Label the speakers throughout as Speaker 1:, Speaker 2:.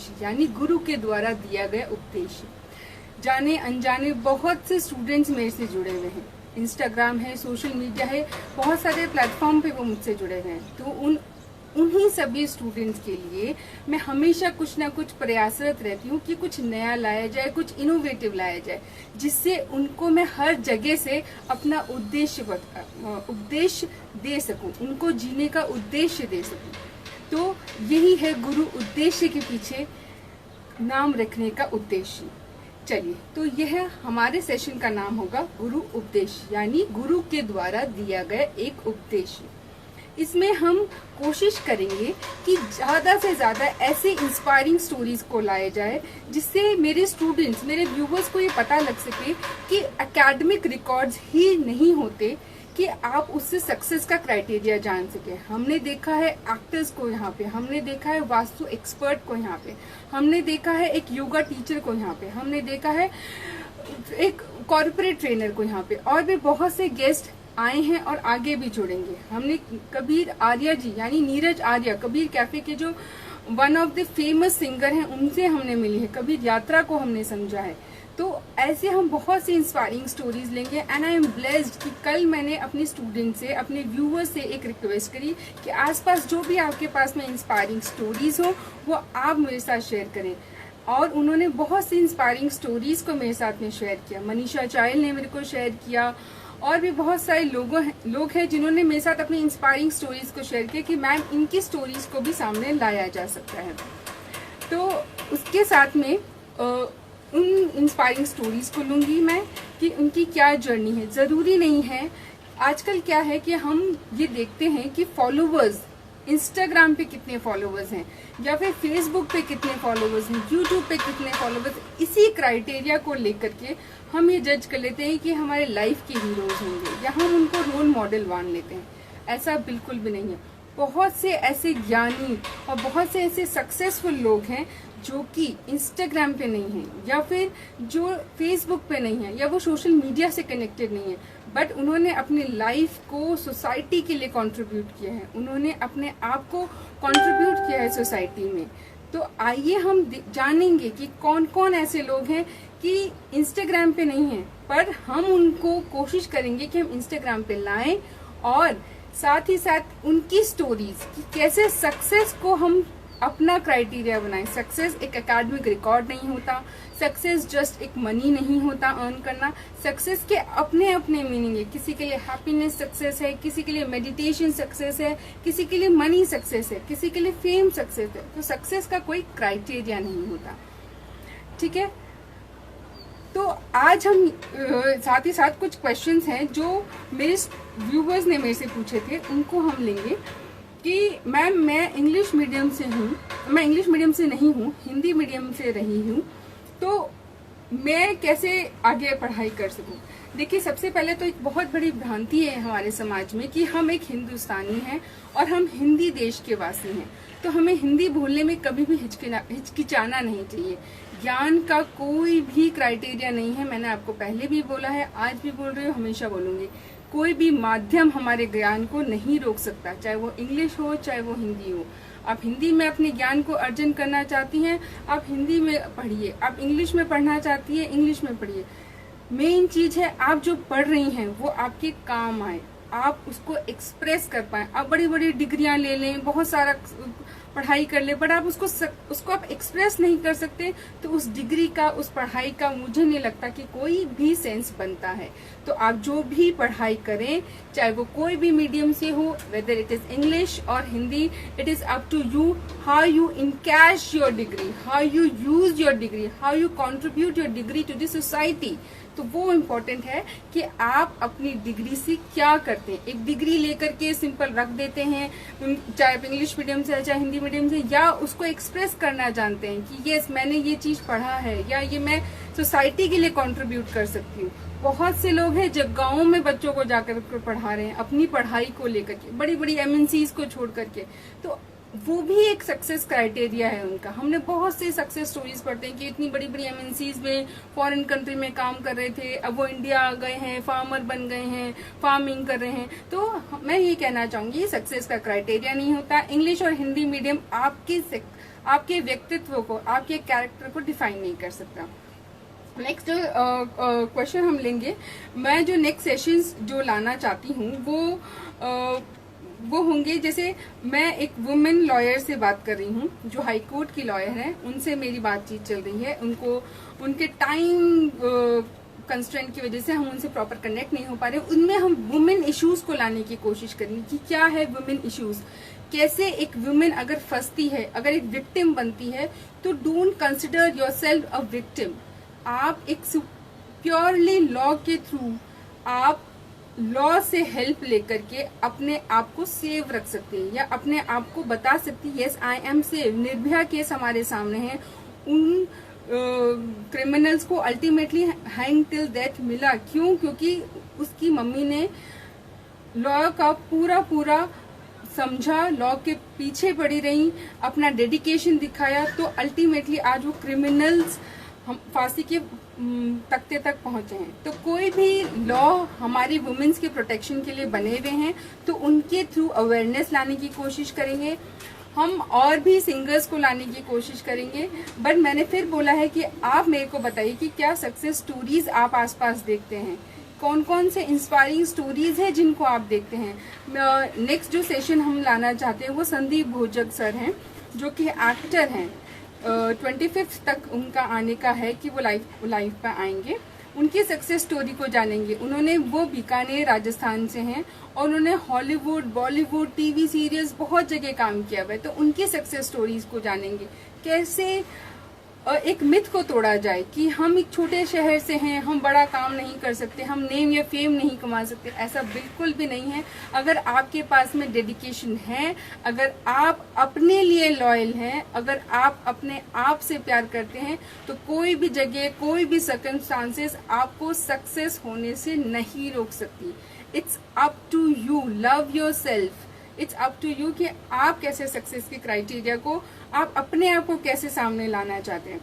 Speaker 1: उपदेश, यानी गुरु के द्वारा दिया गया उपदेश। जाने अनजाने बहुत से स्टूडेंट्स मेरे से जुड़े हुए हैं, इंस्टाग्राम है, सोशल मीडिया है, बहुत सारे प्लेटफॉर्म पे वो मुझसे जुड़े हुए हैं। तो उन्हीं सभी स्टूडेंट्स के लिए मैं हमेशा कुछ ना कुछ प्रयासरत रहती हूँ कि कुछ नया लाया जाए, कुछ इनोवेटिव लाया जाए, जिससे उनको मैं हर जगह से अपना उपदेश दे सकूं, उनको जीने का उद्देश्य दे सकूं। तो यही है गुरु उद्देश्य के पीछे नाम रखने का उद्देश्य। चलिए, तो यह हमारे सेशन का नाम होगा गुरु उपदेश, यानी गुरु के द्वारा दिया गया एक उपदेश। इसमें हम कोशिश करेंगे कि ज़्यादा से ज़्यादा ऐसे इंस्पायरिंग स्टोरीज को लाया जाए जिससे मेरे स्टूडेंट्स, मेरे व्यूवर्स को ये पता लग सके कि एकेडमिक रिकॉर्ड्स ही नहीं होते, कि आप उससे सक्सेस का क्राइटेरिया जान सके। हमने देखा है एक्टर्स को यहाँ पे, हमने देखा है वास्तु एक्सपर्ट को यहाँ पे, हमने देखा है एक योगा टीचर को यहाँ पे, हमने देखा है एक कॉर्पोरेट ट्रेनर को यहाँ पे, और भी बहुत से गेस्ट आए हैं और आगे भी जुड़ेंगे। हमने कबीर आर्या जी, यानी नीरज आर्या, कबीर कैफे के जो one of the famous singer हैं, उनसे हमने मिली है, कबीर यात्रा को हमने समझा है। तो ऐसे हम बहुत सी इंस्पायरिंग स्टोरीज लेंगे। एंड आई एम ब्लेस्ड कि कल मैंने अपने स्टूडेंट से, अपने व्यूअर्स से एक रिक्वेस्ट करी कि आसपास जो भी आपके पास में इंस्पायरिंग स्टोरीज हो वो आप मेरे साथ शेयर करें, और उन्होंने बहुत सी इंस्पायरिंग स्टोरीज को मेरे साथ में शेयर किया। मनीषा चायल ने मेरे को शेयर किया, और भी बहुत सारे लोग हैं जिन्होंने मेरे साथ अपनी इंस्पायरिंग स्टोरीज को शेयर किया कि मैम इनकी स्टोरीज को भी सामने लाया जा सकता है। तो उसके साथ में उन इंस्पायरिंग स्टोरीज को लूंगी मैं कि उनकी क्या जर्नी है। ज़रूरी नहीं है, आजकल क्या है कि हम ये देखते हैं कि फॉलोवर्स, इंस्टाग्राम पे कितने फॉलोवर्स हैं या फिर फेसबुक पे कितने फॉलोवर्स हैं, यूट्यूब पे कितने फॉलोवर्स, इसी क्राइटेरिया को लेकर के हम ये जज कर लेते हैं कि हमारे लाइफ के हीरोज होंगे, या हम उनको रोल मॉडल मान लेते हैं। ऐसा बिल्कुल भी नहीं है। बहुत से ऐसे ज्ञानी और बहुत से ऐसे सक्सेसफुल लोग हैं जो कि इंस्टाग्राम पे नहीं है, या फिर जो फेसबुक पे नहीं है, या वो सोशल मीडिया से कनेक्टेड नहीं है, बट उन्होंने अपनी लाइफ को सोसाइटी के लिए कंट्रीब्यूट किया है, उन्होंने अपने आप को कंट्रीब्यूट किया है सोसाइटी में। तो आइए हम जानेंगे कि कौन कौन ऐसे लोग हैं कि इंस्टाग्राम पे नहीं है, पर हम उनको कोशिश करेंगे कि हम इंस्टाग्राम पे लाएं, और साथ ही साथ उनकी स्टोरीज कि कैसे सक्सेस को हम अपना क्राइटेरिया बनाएं। सक्सेस एक एकेडमिक रिकॉर्ड नहीं होता, सक्सेस जस्ट एक मनी नहीं होता अर्न करना। सक्सेस के अपने अपने मीनिंग है। किसी के लिए हैप्पीनेस सक्सेस है, किसी के लिए मेडिटेशन सक्सेस है, किसी के लिए मनी सक्सेस है, किसी के लिए फेम सक्सेस है। तो सक्सेस का कोई क्राइटेरिया नहीं होता, ठीक है। तो आज हम साथ ही साथ कुछ क्वेश्चंस हैं जो मेरे व्यूवर्स ने मेरे से पूछे थे, उनको हम लेंगे कि मैम मैं इंग्लिश मीडियम से हूँ, मैं इंग्लिश मीडियम से नहीं हूँ, हिंदी मीडियम से रही हूँ, तो मैं कैसे आगे पढ़ाई कर सकूँ। देखिए, सबसे पहले तो एक बहुत बड़ी भ्रांति है हमारे समाज में कि हम एक हिंदुस्तानी हैं और हम हिंदी देश के वासी हैं, तो हमें हिंदी बोलने में कभी भी हिचकिचाना नहीं चाहिए। ज्ञान का कोई भी क्राइटेरिया नहीं है। मैंने आपको पहले भी बोला है, आज भी बोल रही हूँ, हमेशा बोलूंगी, कोई भी माध्यम हमारे ज्ञान को नहीं रोक सकता, चाहे वो इंग्लिश हो चाहे वो हिंदी हो। आप हिंदी में अपने ज्ञान को अर्जन करना चाहती हैं, आप हिंदी में पढ़िए, आप इंग्लिश में पढ़ना चाहती हैं, इंग्लिश में पढ़िए। मेन चीज है आप जो पढ़ रही हैं वो आपके काम आए, आप उसको एक्सप्रेस कर पाए। आप बड़ी बड़ी डिग्रियां ले लें, बहुत सारा पढ़ाई कर ले, बट आप उसको आप एक्सप्रेस नहीं कर सकते, तो उस डिग्री का, उस पढ़ाई का मुझे नहीं लगता कि कोई भी सेंस बनता है। तो आप जो भी पढ़ाई करें, चाहे वो कोई भी मीडियम से हो, वेदर इट इज इंग्लिश और Hindi, it is up to you how you encash your degree, how you use your degree, how you contribute your degree to the society. तो वो इम्पोर्टेंट है कि आप अपनी डिग्री से क्या करते हैं। एक डिग्री लेकर के सिंपल रख देते हैं, चाहे इंग्लिश मीडियम से चाहे हिंदी मीडियम से, या उसको एक्सप्रेस करना जानते हैं कि यस मैंने ये चीज पढ़ा है, या ये मैं सोसाइटी के लिए कंट्रीब्यूट कर सकती हूँ। बहुत से लोग हैं जो गाँव में बच्चों को जाकर पढ़ा रहे हैं अपनी पढ़ाई को लेकर के, बड़ी बड़ी MNCs को छोड़ करके। तो वो भी एक सक्सेस क्राइटेरिया है उनका। हमने बहुत से सक्सेस स्टोरीज पढ़ते हैं कि इतनी बड़ी बड़ी MNCs में फॉरेन कंट्री में काम कर रहे थे, अब वो इंडिया आ गए हैं, फार्मर बन गए हैं, फार्मिंग कर रहे हैं। तो मैं ये कहना चाहूंगी सक्सेस का क्राइटेरिया नहीं होता। इंग्लिश और हिंदी मीडियम आपके व्यक्तित्व को, आपके कैरेक्टर को डिफाइन नहीं कर सकता। नेक्स्ट क्वेश्चन हम लेंगे। मैं जो नेक्स्ट सेशंस जो लाना चाहती हूँ वो होंगे, जैसे मैं एक वुमेन लॉयर से बात कर रही हूँ जो हाई कोर्ट की लॉयर है, उनसे मेरी बातचीत चल रही है। उनके टाइम कंस्ट्रेंट की वजह से हम उनसे प्रॉपर कनेक्ट नहीं हो पा रहे। उनमें हम वुमेन इश्यूज को लाने की कोशिश करेंगे कि क्या है वुमेन इश्यूज, कैसे एक वुमेन अगर फंसती है, अगर एक विक्टिम बनती है, तो don't consider yourself a victim. आप एक प्योरली लॉ के थ्रू आप लॉ से हेल्प लेकर के अपने आप को सेव रख सकते हैं, या अपने आप को बता सकती है yes I am save. Nirbhaya case हमारे सामने है, उन क्रिमिनल्स को अल्टीमेटली हैंग टिल डेथ मिला। क्यों? क्योंकि उसकी मम्मी ने लॉ का पूरा समझा, लॉ के पीछे पड़ी रही, अपना डेडिकेशन दिखाया, तो अल्टीमेटली आज वो क्रिमिनल्स हम फांसी के तख्ते तक पहुंचे हैं। तो कोई भी लॉ हमारी वुमेन्स के प्रोटेक्शन के लिए बने हुए हैं, तो उनके थ्रू अवेयरनेस लाने की कोशिश करेंगे हम, और भी सिंगर्स को लाने की कोशिश करेंगे। बट मैंने फिर बोला है कि आप मेरे को बताइए कि क्या सक्सेस स्टोरीज आप आसपास देखते हैं, कौन कौन से इंस्पायरिंग स्टोरीज है जिनको आप देखते हैं। नेक्स्ट जो सेशन हम लाना चाहते हैं वो संदीप भोजक सर हैं, जो कि एक्टर हैं। 25 तक उनका आने का है कि वो लाइव पे आएंगे, उनकी सक्सेस स्टोरी को जानेंगे। वो बीकानेर राजस्थान से हैं और उन्होंने हॉलीवुड, बॉलीवुड, टीवी सीरियल्स बहुत जगह काम किया हुआ है, तो उनकी सक्सेस स्टोरीज को जानेंगे। कैसे एक मिथ को तोड़ा जाए कि हम एक छोटे शहर से हैं, हम बड़ा काम नहीं कर सकते, हम नेम या फेम नहीं कमा सकते। ऐसा बिल्कुल भी नहीं है। अगर आपके पास में डेडिकेशन है, अगर आप अपने लिए लॉयल हैं, अगर आप अपने आप से प्यार करते हैं, तो कोई भी जगह, कोई भी सर्कमस्टांसेस आपको सक्सेस होने से नहीं रोक सकती। It's up to you, love yourself. It's up to you कि आप कैसे सक्सेस के क्राइटेरिया को, आप अपने आप को कैसे सामने लाना चाहते हैं।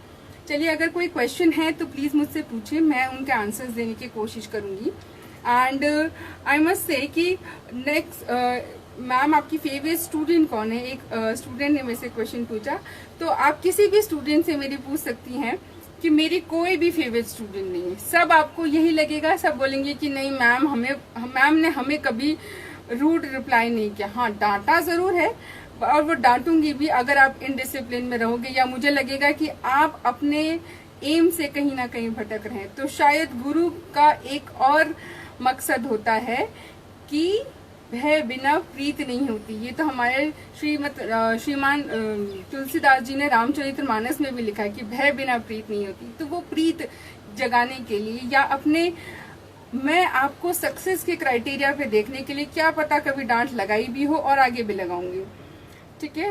Speaker 1: चलिए, अगर कोई क्वेश्चन है तो प्लीज मुझसे पूछिए, मैं उनके आंसर्स देने की कोशिश करूंगी। एंड आई मस्ट से कि नेक्स्ट मैम आपकी फेवरेट स्टूडेंट कौन है? एक स्टूडेंट ने मेरे से क्वेश्चन पूछा, तो आप किसी भी स्टूडेंट से मेरी पूछ सकती हैं कि मेरी कोई भी फेवरेट स्टूडेंट नहीं है। सब आपको यही लगेगा, सब बोलेंगे कि नहीं मैम ने हमें कभी रूड रिप्लाई नहीं किया। हाँ, डांटा जरूर है और वो डांटूंगी भी अगर आप इनडिसिप्लिन में रहोगे, या मुझे लगेगा कि आप अपने एम से कहीं ना कहीं भटक रहे हैं। तो शायद गुरु का एक और मकसद होता है कि भय बिना प्रीत नहीं होती। ये तो हमारे श्रीमान तुलसीदास जी ने रामचरितमानस में भी लिखा है कि भय बिना प्रीत नहीं होती। तो वो प्रीत जगाने के लिए, या अपने मैं आपको सक्सेस के क्राइटेरिया पे देखने के लिए, क्या पता कभी डांट लगाई भी हो और आगे भी लगाऊंगी। ठीक है।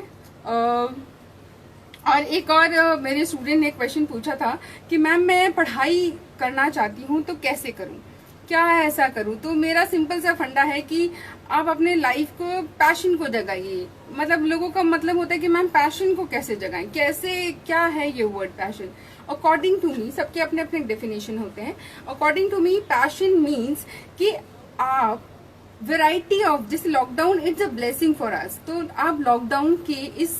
Speaker 1: और एक और मेरे स्टूडेंट ने क्वेश्चन पूछा था कि मैम मैं पढ़ाई करना चाहती हूँ तो कैसे करूँ, क्या ऐसा करूँ? तो मेरा सिंपल सा फंडा है कि आप अपने लाइफ को, पैशन को जगाइए। मतलब लोगों का मतलब होता है कि मैम पैशन को कैसे जगाएं, कैसे, क्या है ये word passion? According to me, सबके अपने अपने डेफिनेशन होते हैं। According to me passion means कि आप वैरायटी ऑफ, जैसे lockdown it's a blessing for us, तो आप लॉकडाउन के इस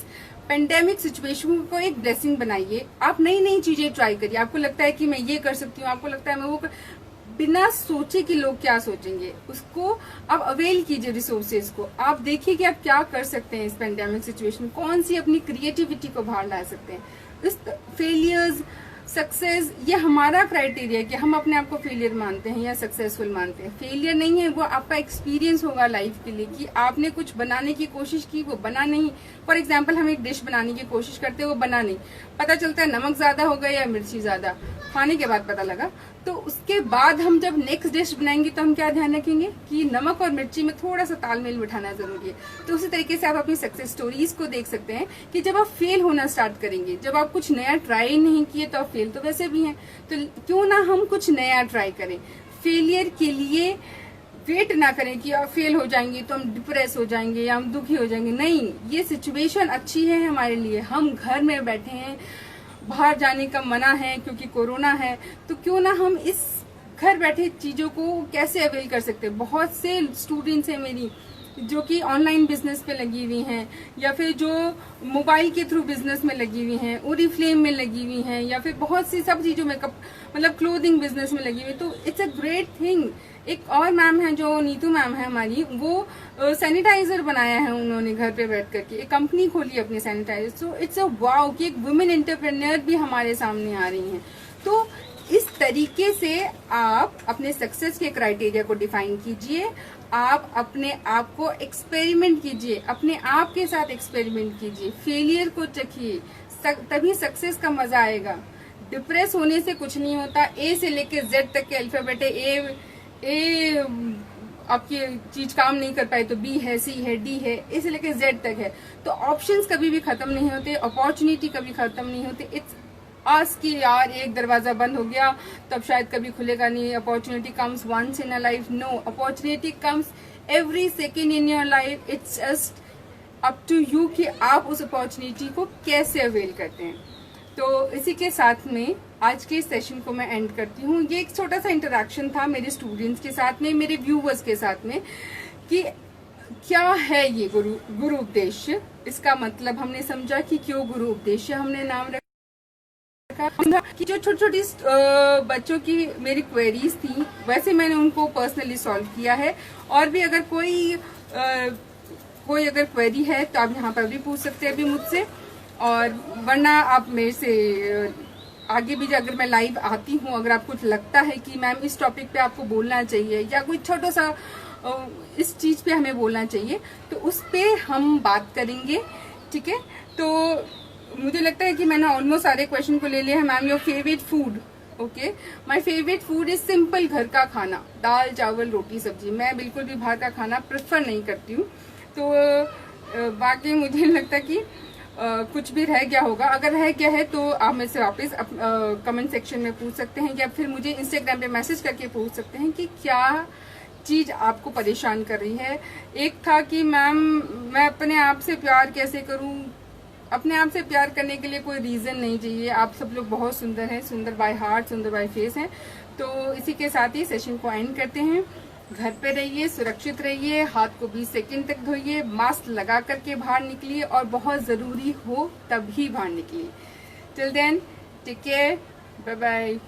Speaker 1: पेंडेमिक सिचुएशन को एक ब्लेसिंग बनाइए। आप नई नई चीजें ट्राई करिए। आपको लगता है कि मैं ये कर सकती हूँ, आपको लगता है मैं वो बिना सोचे कि लोग क्या सोचेंगे, उसको आप अवेल कीजिए। रिसोर्सेज को आप देखिए कि आप क्या कर सकते हैं इस पेंडेमिक सिचुएशन, कौन सी अपनी क्रिएटिविटी को बाहर ला सकते हैं। इस फेलियर्स, सक्सेस, ये हमारा क्राइटेरिया है कि हम अपने आप को फेलियर मानते हैं या सक्सेसफुल मानते हैं। फेलियर नहीं है, वो आपका एक्सपीरियंस होगा लाइफ के लिए कि आपने कुछ बनाने की कोशिश की, वो बना नहीं। फॉर एग्जाम्पल, हम एक डिश बनाने की कोशिश करते हैं, वो बना नहीं, पता चलता है नमक ज्यादा हो गया या मिर्ची ज्यादा, खाने के बाद पता लगा। तो उसके बाद हम जब नेक्स्ट डिश बनाएंगे तो हम क्या ध्यान रखेंगे कि नमक और मिर्ची में थोड़ा सा तालमेल बिठाना जरूरी है। तो उसी तरीके से आप अपनी सक्सेस स्टोरीज को देख सकते हैं कि जब आप फेल होना स्टार्ट करेंगे, जब आप कुछ नया ट्राई नहीं किए तो आप फेल तो वैसे भी हैं, तो क्यों ना हम कुछ नया ट्राई करें। फेलियर के लिए वेट ना करें कि आप फेल हो जाएंगे तो हम डिप्रेस हो जाएंगे या हम दुखी हो जाएंगे। नहीं, ये सिचुएशन अच्छी है हमारे लिए। हम घर में बैठे हैं, बाहर जाने का मना है क्योंकि कोरोना है, तो क्यों ना हम इस घर बैठे चीजों को कैसे अवेल कर सकते हैं। बहुत से स्टूडेंट्स हैं मेरी जो कि ऑनलाइन बिजनेस पे लगी हुई हैं, या फिर जो मोबाइल के थ्रू बिजनेस में लगी हुई हैं, ओरिफ्लेम में लगी हुई हैं, या फिर बहुत सी सब चीजों में मतलब क्लोथिंग बिजनेस में लगी हुई, तो इट्स अ ग्रेट थिंग। एक और मैम है जो नीतू मैम है हमारी, वो सैनिटाइजर बनाया है उन्होंने घर पे बैठ करके, एक कंपनी खोली अपनी sanitiser. So it's a wow कि एक वुमेन एंटरप्रेन्योर भी हमारे सामने आ रही हैं। तो इस तरीके से आप अपने सक्सेस के क्राइटेरिया को डिफाइन कीजिए, आप अपने आप को एक्सपेरिमेंट कीजिए, अपने आप के साथ एक्सपेरिमेंट कीजिए, फेलियर को चखिए, तभी सक्सेस का मजा आएगा। डिप्रेस होने से कुछ नहीं होता। ए से लेके जेड तक के अल्फाबेट है, ए आपकी चीज काम नहीं कर पाए तो बी है, सी है, डी है, ए से लेके जेड तक है। तो ऑप्शंस कभी भी खत्म नहीं होते, अपॉर्चुनिटी कभी खत्म नहीं होती। इट्स आज की यार एक दरवाजा बंद हो गया तब शायद कभी खुलेगा नहीं। Opportunity comes once in a life, no, opportunity comes every second in your life. It's just up to you कि आप उस अपॉर्चुनिटी को कैसे अवेल करते हैं। तो इसी के साथ में आज के सेशन को मैं एंड करती हूँ। ये एक छोटा सा इंटरेक्शन था मेरे स्टूडेंट्स के साथ में, मेरे व्यूवर्स के साथ में, कि क्या है ये गुरु उपदेश। इसका मतलब हमने समझा कि क्यों गुरु उपदेश हमने नाम रखा कि जो छोटी छोटी बच्चों की मेरी क्वेरीज थी, वैसे मैंने उनको पर्सनली सॉल्व किया है। और भी अगर कोई अगर क्वेरी है तो आप यहाँ पर भी पूछ सकते हैं अभी मुझसे, और वरना आप मेरे से आगे भी अगर मैं लाइव आती हूँ, अगर आपको लगता है कि मैम इस टॉपिक पे आपको बोलना चाहिए या कोई छोटा सा इस चीज पे हमें बोलना चाहिए, तो उस पे हम बात करेंगे, ठीक है। तो मुझे लगता है कि मैंने ऑलमोस्ट सारे क्वेश्चन को ले लिया है। Ma'am your favourite food, okay, my favourite food is simple, घर का खाना, दाल चावल रोटी सब्जी। मैं बिल्कुल भी बाहर का खाना प्रेफर नहीं करती हूँ। तो बाकी मुझे लगता है कि कुछ भी रह गया होगा, अगर रह गया है तो आप मेरे से वापस कमेंट सेक्शन में पूछ सकते हैं, या फिर मुझे इंस्टाग्राम पे मैसेज करके पूछ सकते हैं कि क्या चीज आपको परेशान कर रही है। एक था कि मैम मैं अपने आप से प्यार कैसे करूं। अपने आप से प्यार करने के लिए कोई रीजन नहीं चाहिए। आप सब लोग बहुत सुंदर हैं, सुंदर बाय हार्ट, सुंदर बाय फेस हैं। तो इसी के साथ ही सेशन को एंड करते हैं। घर पे रहिए, सुरक्षित रहिए, हाथ को 20 सेकंड तक धोइए, मास्क लगा करके बाहर निकलिए, और बहुत जरूरी हो तभी बाहर निकलिए। Till then take care, bye bye.